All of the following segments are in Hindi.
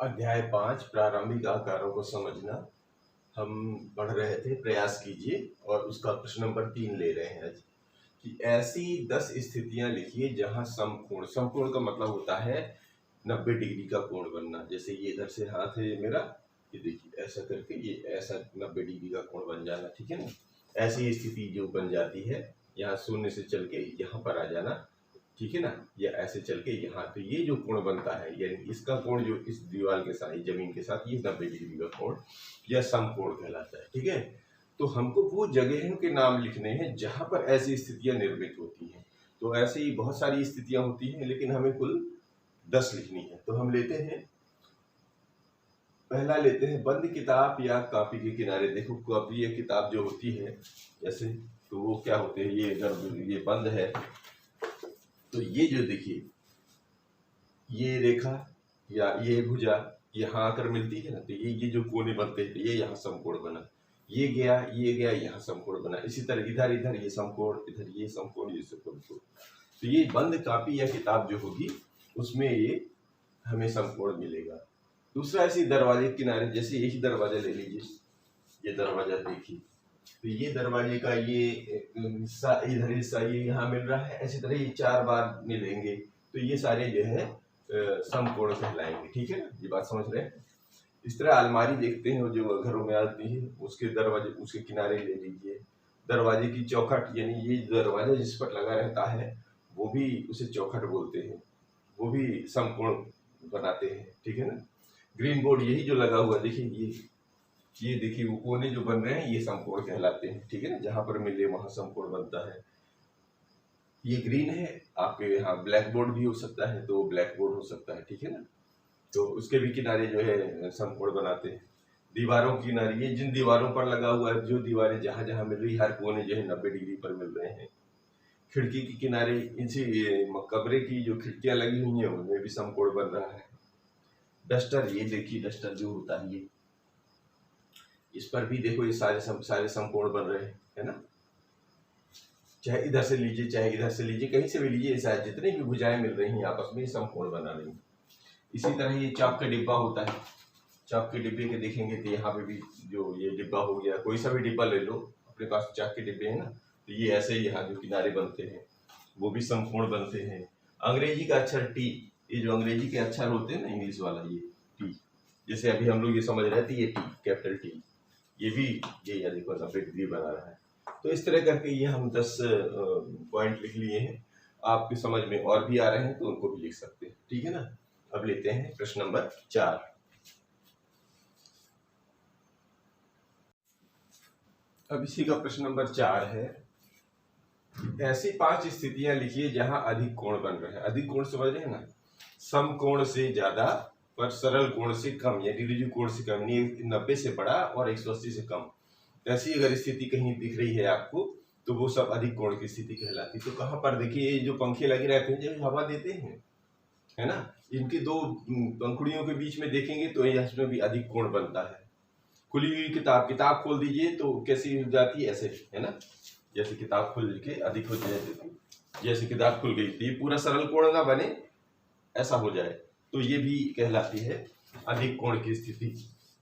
अध्याय 5 प्रारंभिक आकारों को समझना। हम पढ़ रहे थे, प्रयास कीजिए। और उसका प्रश्न नंबर 3 ले रहे हैं आज कि ऐसी 10 स्थितियां लिखिए जहां समकोण, समकोण का मतलब होता है 90 डिग्री का कोण बनना। जैसे ये इधर से हाथ है ये मेरा, ये देखिए ऐसा करके ये ऐसा 90 डिग्री का कोण बन जाना, ठीक है ना। ऐसी स्थिति जो बन जाती है, यहाँ शून्य से चल के यहाँ पर आ जाना, ठीक है ना, या ऐसे चल के यहाँ। तो ये जो कोण बनता है, यानी इसका कोण जो इस दीवार के साथ, जमीन के साथ, ये 90 डिग्री का कोण या समकोण कहलाता है, ठीक है। तो हमको वो जगहों के नाम लिखने हैं जहां पर ऐसी स्थितियां निर्मित होती हैं। तो ऐसे ही बहुत सारी स्थितियां होती हैं, लेकिन हमें कुल 10 लिखनी है। तो हम लेते हैं, पहला लेते हैं बंद किताब या कॉपी के किनारे। देखो कॉपी या किताब जो होती है ऐसे, तो वो क्या होते हैं, ये अगर ये बंद है तो ये जो देखिए ये रेखा या ये भुजा यहाँ आकर मिलती है ना, तो ये जो कोने बनते हैं, ये यहाँ समकोण बना, ये गया यहाँ समकोण बना। इसी तरह इधर इधर ये समकोण, इधर ये समकोण, ये समकोण। तो ये बंद कॉपी या किताब जो होगी उसमें ये हमें समकोण मिलेगा। दूसरा ऐसे दरवाजे के किनारे, जैसे यही दरवाजा ले लीजिए, ये दरवाजा देखिए, तो ये दरवाजे का ये हिस्सा, इधर हिस्सा ये यहाँ मिल रहा है, ऐसी तरह ये 4 बार मिलेंगे, तो ये सारे जो है समकोण कहलाएंगे, ठीक है ना। ये बात समझ रहे हैं। इस तरह अलमारी देखते हैं जो घरों में आती है, उसके दरवाजे, उसके किनारे ले लीजिए। दरवाजे की चौखट, यानी ये दरवाजा जिस पर लगा रहता है वो भी उसे चौखट बोलते हैं, वो भी समकोण बनाते हैं, ठीक है ना। ग्रीन बोर्ड यही जो लगा हुआ देखिए, ये देखिए वो कोने जो बन रहे हैं ये समकोण कहलाते हैं, ठीक है ना। जहां पर मिले वहां समकोण बनता है। ये ग्रीन है, आपके यहाँ ब्लैक बोर्ड भी हो सकता है, तो ब्लैक बोर्ड हो सकता है, ठीक है ना। तो उसके भी किनारे जो है समकोण बनाते हैं। दीवारों के किनारे, ये जिन दीवारों पर लगा हुआ है, जो दीवारें जहां जहां मिल रही, हर कोने जो है 90 डिग्री पर मिल रहे हैं। खिड़की के किनारे, इनसे कमरे की जो खिड़कियां लगी हुई हैं उनमें भी समकोण बन रहा है। डस्टर, ये देखिए डस्टर जो होता है ये, इस पर भी देखो ये सारे समकोण बन रहे हैं, है ना। चाहे इधर से लीजिए चाहे इधर से लीजिए, कहीं से भी लीजिए, शायद जितनी भी भुजाएं मिल रही हैं आपस में समकोण बना रही हैं। इसी तरह ये चाप का डिब्बा होता है, चाप के डिब्बे के देखेंगे तो यहाँ पे भी जो ये डिब्बा हो गया, कोई सा भी डिब्बा ले लो, अपने पास चाप के डिब्बे है ना, तो ये ऐसे ही यहाँ जो किनारे बनते हैं वो भी समकोण बनते हैं। अंग्रेजी का अक्षर टी, ये जो अंग्रेजी के अक्षर होते हैं ना, इंग्लिश वाला ये टी, जैसे अभी हम लोग ये समझ रहे थे, ये टी, कैपिटल टी, ये भी ये देखो 90 डिग्री बना रहा है। तो इस तरह करके ये हम 10 पॉइंट लिख लिए हैं। आपकी समझ में और भी आ रहे हैं तो उनको भी लिख सकते हैं, ठीक है ना। अब लेते हैं प्रश्न नंबर 4। अब इसी का प्रश्न नंबर 4 है, ऐसी 5 स्थितियां लिखिए जहां अधिक कोण बन रहे हैं। अधिक कोण समझ रहे हैं ना, समकोण से ज्यादा पर सरल कोण से कम, या ऋजु कोण से कम, 90 से बड़ा और 180 से कम। ऐसी अगर स्थिति कहीं दिख रही है आपको तो वो सब अधिक कोण की स्थिति कहलाती है। तो कहाँ पर देखिए, ये जो पंखे लगे रहते हैं जो हवा देते हैं, है ना, इनके 2 पंखुड़ियों के बीच में देखेंगे तो इसमें भी अधिक कोण बनता है। खुली हुई किताब, किताब खोल दीजिए तो कैसी हो जाती है, ऐसे, है ना, जैसे किताब खुल के अधिक हो जाए, जैसे किताब खुल गई तो ये पूरा सरल कोण ना बने, ऐसा हो जाए, तो ये भी कहलाती है अधिक कोण की स्थिति।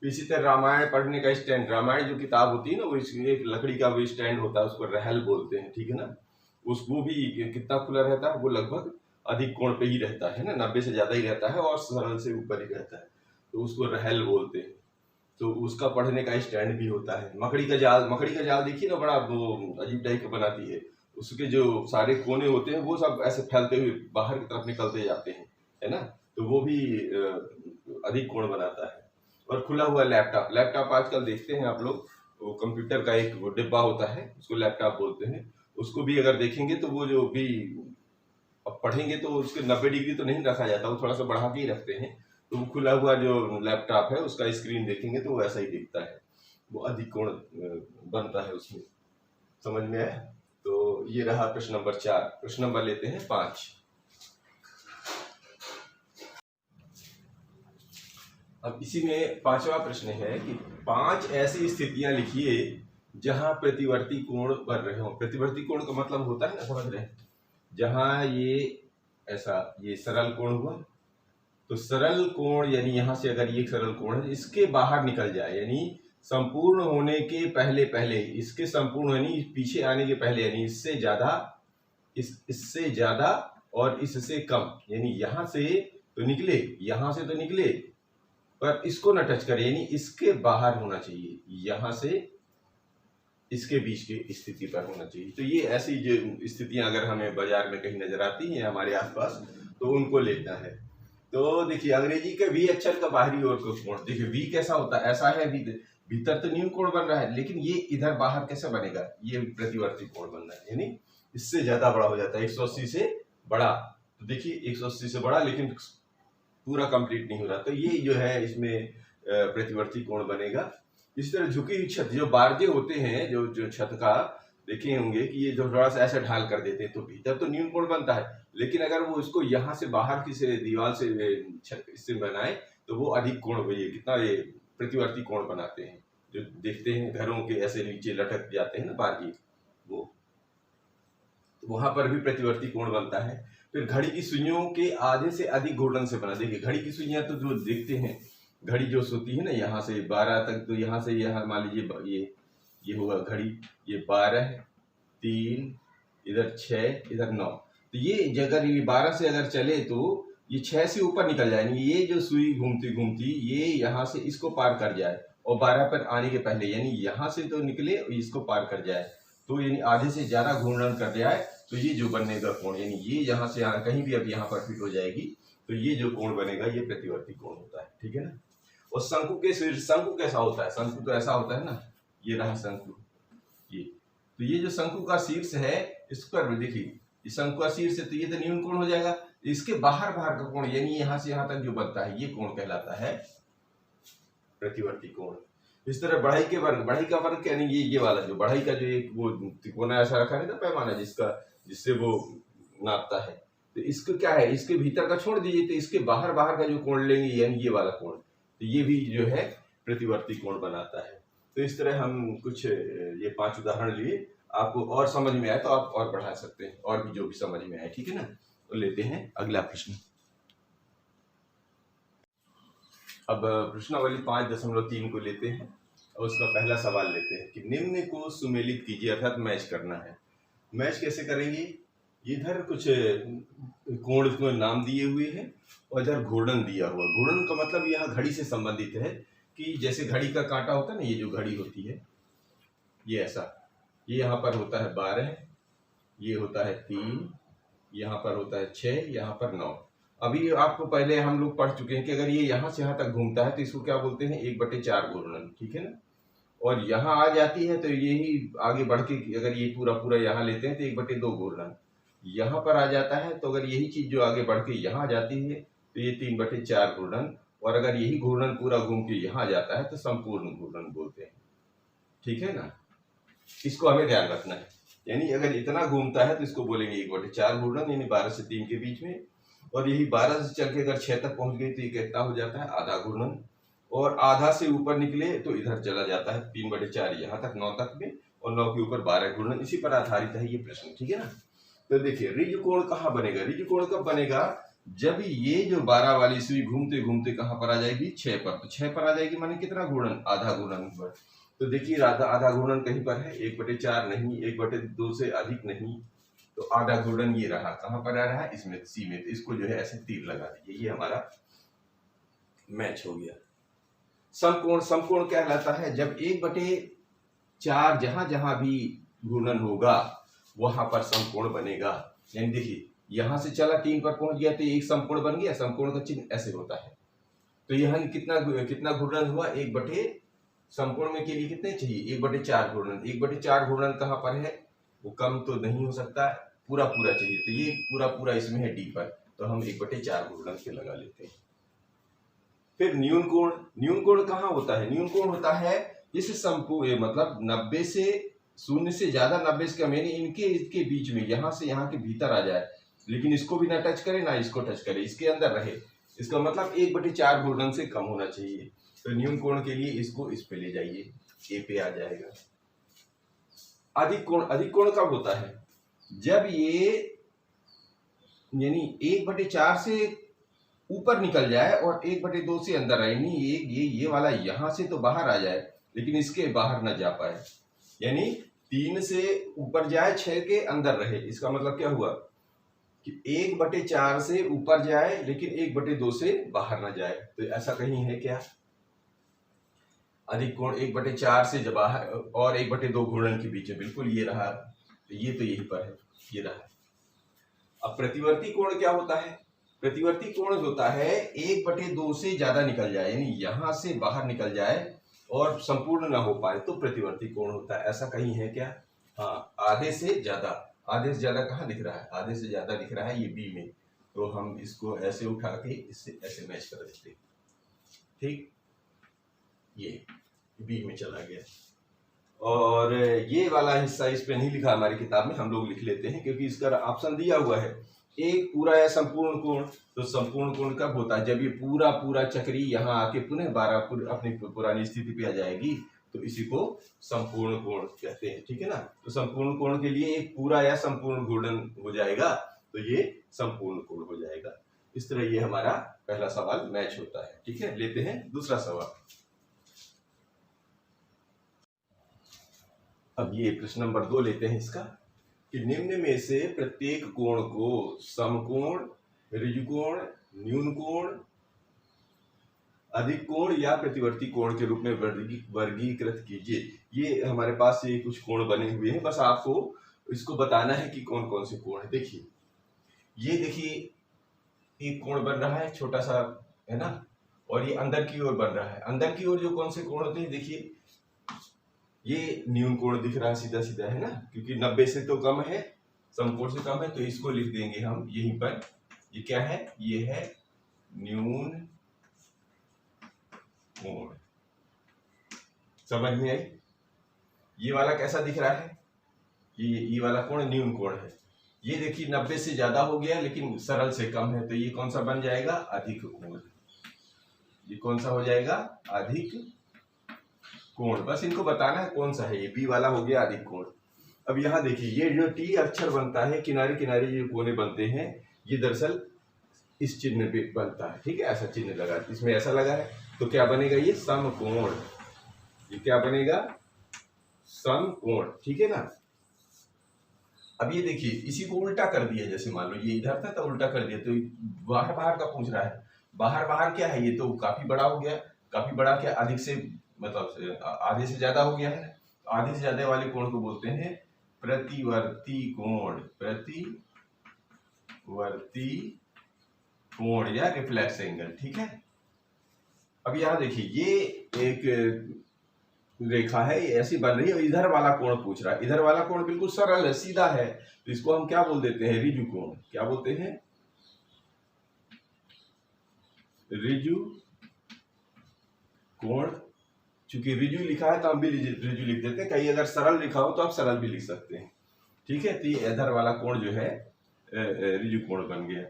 इसी तरह रामायण पढ़ने का स्टैंड, रामायण जो किताब होती है ना, वो एक लकड़ी का वो स्टैंड होता है, उसको रहल बोलते हैं, ठीक है ना। उसको भी कितना खुला रहता है, वो लगभग अधिक कोण पे ही रहता है ना, 90 से ज्यादा ही रहता है और सरल से ऊपर ही रहता है, तो उसको रहल बोलते हैं। तो उसका पढ़ने का स्टैंड भी होता है। मकड़ी का जाल देखिए ना, बड़ा वो अजीब टाइप का बनाती है, उसके जो सारे कोने होते हैं वो सब ऐसे फैलते हुए बाहर की तरफ निकलते जाते हैं, है ना, तो वो भी अधिक कोण बनाता है। और खुला हुआ लैपटॉप, लैपटॉप आजकल देखते हैं आप लोग, वो कंप्यूटर का एक वो डिब्बा होता है, उसको लैपटॉप बोलते हैं। उसको भी अगर देखेंगे तो वो जो भी अब पढ़ेंगे तो उसके 90 डिग्री तो नहीं रखा जाता, वो थोड़ा सा बढ़ा के ही रखते हैं। तो वो खुला हुआ जो लैपटॉप है उसका स्क्रीन देखेंगे तो वो ऐसा ही दिखता है, वो अधिक कोण बनता है उसमें। समझ में आया। तो ये रहा प्रश्न नंबर 4। प्रश्न नंबर लेते हैं 5। अब इसी में 5वां प्रश्न है कि 5 ऐसी स्थितियां लिखिए जहां प्रतिवर्ती कोण बन रहे हो। प्रतिवर्ती कोण का मतलब होता है ना, समझ रहे हैं, जहां ये ऐसा, ये सरल कोण हुआ, तो सरल कोण यानी यहाँ से अगर ये सरल कोण है इसके बाहर निकल जाए, यानी संपूर्ण होने के पहले पहले, इसके संपूर्ण यानी पीछे आने के पहले, यानी इससे ज्यादा, इससे ज्यादा और इससे कम, यानी यहां से तो निकले, यहां से तो निकले पर इसको न टच करे, यानी इसके बाहर होना चाहिए, यहां से इसके बीच की स्थिति पर होना चाहिए। तो ये ऐसी जो स्थितियां अगर हमें बाजार में कहीं नजर आती हैं हमारे आसपास तो उनको लेना है। तो देखिए अंग्रेजी के वी अक्षर का बाहरी ओर का कोण, देखिए वी कैसा होता है, ऐसा है, भीतर तो न्यून कोण बन रहा है, लेकिन ये इधर बाहर कैसे बनेगा, ये प्रतिवर्ती कोण बन रहा है, यानी इससे ज्यादा बड़ा हो जाता है, 180 से बड़ा। तो देखिए 180 से बड़ा लेकिन पूरा कंप्लीट नहीं हो रहा, तो ये जो है इसमें प्रतिवर्ती कोण बनेगा। इस तरह झुकी हुई छत, जो बारजे होते हैं जो छत का देखे होंगे कि ये जो थोड़ा सा ऐसा ढाल कर देते हैं तो भीतर तो न्यून कोण बनता है, लेकिन अगर वो इसको यहाँ से बाहर की से दीवार से इससे बनाए तो वो अधिक कोण, ये कितना ये प्रतिवर्ती कोण बनाते हैं, जो देखते हैं घरों के ऐसे नीचे लटक जाते हैं ना बारजे, वो वहां पर भी प्रतिवर्ती कोण बनता है। फिर घड़ी की सुइयों के आधे से अधिक घूर्णन से बना, देखिए घड़ी की सुइयां तो जो देखते हैं, घड़ी जो होती है ना यहाँ से 12 तक, तो यहाँ से यहाँ मान लीजिए ये होगा घड़ी, ये 12, 3, इधर 6, इधर 9, तो ये अगर ये 12 से अगर चले तो ये 6 से ऊपर निकल जाए, ये जो सुई घूमती घूमती ये यहाँ से इसको पार कर जाए और 12 पर आने के पहले, यानी यहाँ से तो निकले और इसको पार कर जाए, तो यानी आधे से ज्यादा घूर्णन कर जाए, तो ये जो बनने का कोण, यानी ये यहाँ से यहाँ कहीं भी अब यहाँ पर फिट हो जाएगी, तो ये जो कोण बनेगा ये प्रतिवर्ती कोण होता है, ठीक है ना। और शंकु के शीर्ष, शंकु कैसा होता है, शंकु तो ऐसा होता है ना, ये रहा शंकु, ये तो ये जो शंकु का शीर्ष है इस पर देखिए, इस शंकु का शीर्ष है तो ये तो न्यून कोण हो जाएगा, इसके बाहर बाहर का कोण यानी यहाँ से यहाँ तक जो बनता है ये कोण कहलाता है प्रतिवर्ती कोण। इस तरह बढ़ाई के वर्ग, बढ़ाई का वर्ग यानी ये वाला जो बढ़ाई का जो एक वो तिकोना ऐसा रखा नहीं था पैमाना जिससे वो नापता है, तो इसको क्या है, इसके भीतर का छोड़ दीजिए तो इसके बाहर बाहर का जो कोण लेंगे यानी ये वाला कोण, तो ये भी जो है प्रतिवर्ती कोण बनाता है। तो इस तरह हम कुछ ये 5 उदाहरण लिए, आपको और समझ में आए तो आप और बढ़ा सकते हैं, और भी जो भी समझ में आए, ठीक है ना। तो लेते हैं अगला प्रश्न। अब प्रश्नावली 5.3 को लेते हैं और उसका पहला सवाल लेते हैं कि निम्न को सुमेलित कीजिए, अर्थात मैच करना है। मैच कैसे करेंगे, इधर कुछ कोण इसमें नाम दिए हुए हैं और इधर घूर्णन दिया हुआ, घूर्णन का मतलब यहाँ घड़ी से संबंधित है कि जैसे घड़ी का कांटा होता है ना, ये जो घड़ी होती है ये ऐसा, ये यहाँ पर होता है 12, ये होता है 3, यहाँ पर होता है 6, यहाँ पर 9। अभी आपको पहले हम लोग पढ़ चुके हैं कि अगर ये यहाँ से यहाँ तक घूमता है तो इसको क्या बोलते हैं, 1/4 घूर्णन, ठीक है ना। और यहाँ आ जाती है तो यही आगे बढ़ के अगर ये पूरा पूरा यहाँ लेते हैं तो 1/2 घूर्णन, यहाँ पर आ जाता है तो अगर यही चीज जो आगे बढ़ के यहाँ आ जाती है तो ये 3/4 घूर्णन, और अगर यही घूर्णन पूरा घूम के यहाँ आ जाता है तो संपूर्ण घूर्णन बोलते हैं, ठीक है ना। इसको हमें ध्यान रखना है, यानी अगर इतना घूमता है तो इसको बोलेंगे 1/4 घूर्णन, यानी 12 से 3 के बीच में, और यही 12 से चल के अगर 6 तक पहुंच गई तो ये कितना हो जाता है, आधा घूर्णन, और आधा से ऊपर निकले तो इधर चला जाता है 3/4 यहाँ तक, 9 तक में, और 9 के ऊपर 12 घूर्णन। इसी पर आधारित है ये प्रश्न, ठीक है ना। तो देखिए ऋज कोण कहाँ बनेगा, ऋज कोण कब बनेगा, जब ये जो 12 वाली सुई घूमते घूमते कहाँ पर आ जाएगी, 6 पर, तो 6 पर आ जाएगी माने कितना घूर्णन, आधा घूर्णन पर। तो देखिए आधा घूर्णन कहीं पर है, 1/4 नहीं, 1/2 से अधिक नहीं, तो आधा घूर्णन ये रहा, कहाँ पर आ रहा है, इसमें सी में, तो इसको जो है ऐसे तीर लगा दीजिए, ये हमारा मैच हो गया। समकोण, समकोण क्या कहलाता है, जब 1/4 जहां जहां भी घूर्णन होगा वहां पर समकोण बनेगा। यानी देखिए यहां से चला 3 पर पहुंच गया तो एक समकोण बन गया, समकोण का चिन्ह ऐसे होता है। तो यहाँ कितना घूर्णन हुआ, 1/, समकोण में के लिए कितने चाहिए, 1/4 घूर्णन। 1/4 घूर्णन कहाँ पर है, वो कम तो नहीं हो सकता, पूरा पूरा चाहिए, तो ये पूरा पूरा इसमें है डी पर, तो हम 1/4 घूर्णन से लगा लेते हैं। फिर न्यून कोण, न्यून कोण कहाँ होता है, न्यून कोण होता है इस संपूर्ण मतलब 90 से 0 से ज्यादा, 90 से कम, यानी इनके बीच में, यहाँ से यहाँ के भीतर आ जाए, लेकिन इसको भी ना टच करे ना इसको टच करे, इसके अंदर रहे, इसका मतलब 1/4 घूर्णन से कम होना चाहिए। तो न्यून कोण के लिए इसको इस पे ले जाइए, ए पे आ जाएगा। अधिक कोण, अधिक कोण कब होता है, जब ये यानी 1/4 से ऊपर निकल जाए और 1/2 से अंदर आए, यानी ये वाला यहाँ से तो बाहर आ जाए लेकिन इसके बाहर ना जा पाए, यानी 3 से ऊपर जाए 6 के अंदर रहे। इसका मतलब क्या हुआ कि 1/4 से ऊपर जाए लेकिन 1/2 से बाहर ना जाए। तो ऐसा कहीं है क्या? अधिक कोण 1/4 से जब बाहर और 1/2 घूर्णन के बीच में, बिल्कुल ये रहा। तो ये तो यहीं पर है, ये रहा। अब प्रतिवर्ती कोण क्या होता है? प्रतिवर्ती कोण होता है 1/2 से ज्यादा निकल जाए, यानी यहां से बाहर निकल जाए और संपूर्ण ना हो पाए तो प्रतिवर्ती कोण होता है। ऐसा कहीं है क्या? हाँ, आधे से ज्यादा। आधे से ज्यादा कहाँ दिख रहा है? आधे से ज्यादा दिख रहा है ये बी में। तो हम इसको ऐसे उठा के इससे ऐसे मैच कर देते, ठीक, ये बी में चला गया। और ये वाला हिस्सा इस पे नहीं लिखा हमारी किताब में, हम लोग लिख लेते हैं क्योंकि इसका ऑप्शन दिया हुआ है एक पूरा या संपूर्ण कोण। तो संपूर्ण कोण कब होता है? जब ये पूरा चक्री यहाँ आके पुनः 12 अपनी पुरानी स्थिति पे आ जाएगी, तो इसी को संपूर्ण कोण कहते हैं, ठीक है ना। तो संपूर्ण कोण के लिए एक पूरा या संपूर्ण घूर्णन हो जाएगा, तो ये संपूर्ण कोण हो जाएगा। इस तरह ये हमारा पहला सवाल मैच होता है, ठीक है। लेते हैं दूसरा सवाल। अब ये प्रश्न नंबर 2 लेते हैं इसका, कि निम्न में से प्रत्येक कोण को समकोण, ऋजुकोण, न्यून कोण, अधिक कोण या प्रतिवर्ती कोण के रूप में वर्गीकृत कीजिए। ये हमारे पास ये कुछ कोण बने हुए हैं, बस आपको इसको बताना है कि कौन कौन से कोण है। देखिए, ये देखिए एक कोण बन रहा है छोटा सा, है ना, और ये अंदर की ओर बन रहा है। अंदर की ओर जो कौन से कोण होते हैं, देखिए ये न्यून कोण दिख रहा है, सीधा सीधा, है ना, क्योंकि 90 से तो कम है, समकोण से कम है, तो इसको लिख देंगे हम यहीं पर। ये क्या है? ये है न्यून कोण। समझ में आई? ये वाला कैसा दिख रहा है? ये वाला कोण न्यून कोण है। ये देखिए 90 से ज्यादा हो गया लेकिन सरल से कम है, तो ये कौन सा बन जाएगा? अधिक कोण। ये कौन सा हो जाएगा? अधिक कोण। बस इनको बताना है कौन सा है। ये बी वाला हो गया अधिक कोण। अब यहाँ देखिए, ये जो टी अक्षर बनता है, किनारे किनारे ये कोने बनते हैं, ये दरअसल इस चिन्ह पे बनता है, ठीक है। ऐसा चिन्ह लगा, इसमें ऐसा लगा है, तो क्या बनेगा? ये समकोण। ये क्या बनेगा? समकोण, ठीक है ना। अब ये देखिए, इसी को उल्टा कर दिया, जैसे मान लो ये इधर था तो उल्टा कर दिया, तो बाहर बाहर का पूछ रहा है। बाहर बाहर क्या है? ये तो काफी बड़ा हो गया। काफी बड़ा क्या? अधिक से मतलब आधे से ज्यादा हो गया है। आधे से ज्यादा वाले कोण को बोलते हैं प्रतिवर्ती कोण। प्रतिवर्ती कोण या रिफ्लेक्स एंगल, ठीक है। अब यहां देखिए, ये एक रेखा है, ये ऐसी बन रही है, इधर वाला कोण पूछ रहा है। इधर वाला कोण बिल्कुल सरल है, सीधा है, तो इसको हम क्या बोल देते हैं? ऋजु कोण। क्या बोलते हैं? ऋजु कोण। चूंकि ऋजु लिखा है तो हम भी ऋजु लिख देते हैं। कहीं अगर सरल लिखा हो तो आप सरल भी लिख सकते हैं, ठीक है। तो ये इधर वाला कोण जो है ऋजु कोण बन गया।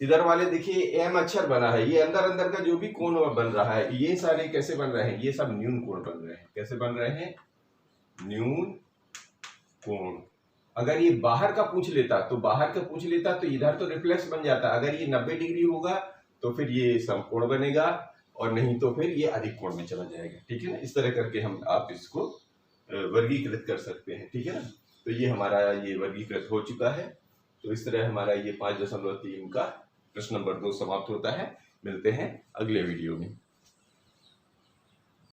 इधर वाले देखिए एम अक्षर बना है, ये अंदर अंदर का जो भी कोण बन रहा है, ये सारे कैसे बन रहे हैं? ये सब न्यून कोण बन रहे हैं। कैसे बन रहे हैं? न्यून कोण। अगर ये बाहर का पूछ लेता तो इधर तो रिफ्लेक्स बन जाता। अगर ये 90 डिग्री होगा तो फिर ये समकोण बनेगा, और नहीं तो फिर ये अधिक कोण में चला जाएगा, ठीक है ना। इस तरह करके आप इसको वर्गीकृत कर सकते हैं, ठीक है ना। तो ये हमारा ये वर्गीकृत हो चुका है। तो इस तरह हमारा ये 5.3 का प्रश्न नंबर 2 समाप्त होता है। मिलते हैं अगले वीडियो में।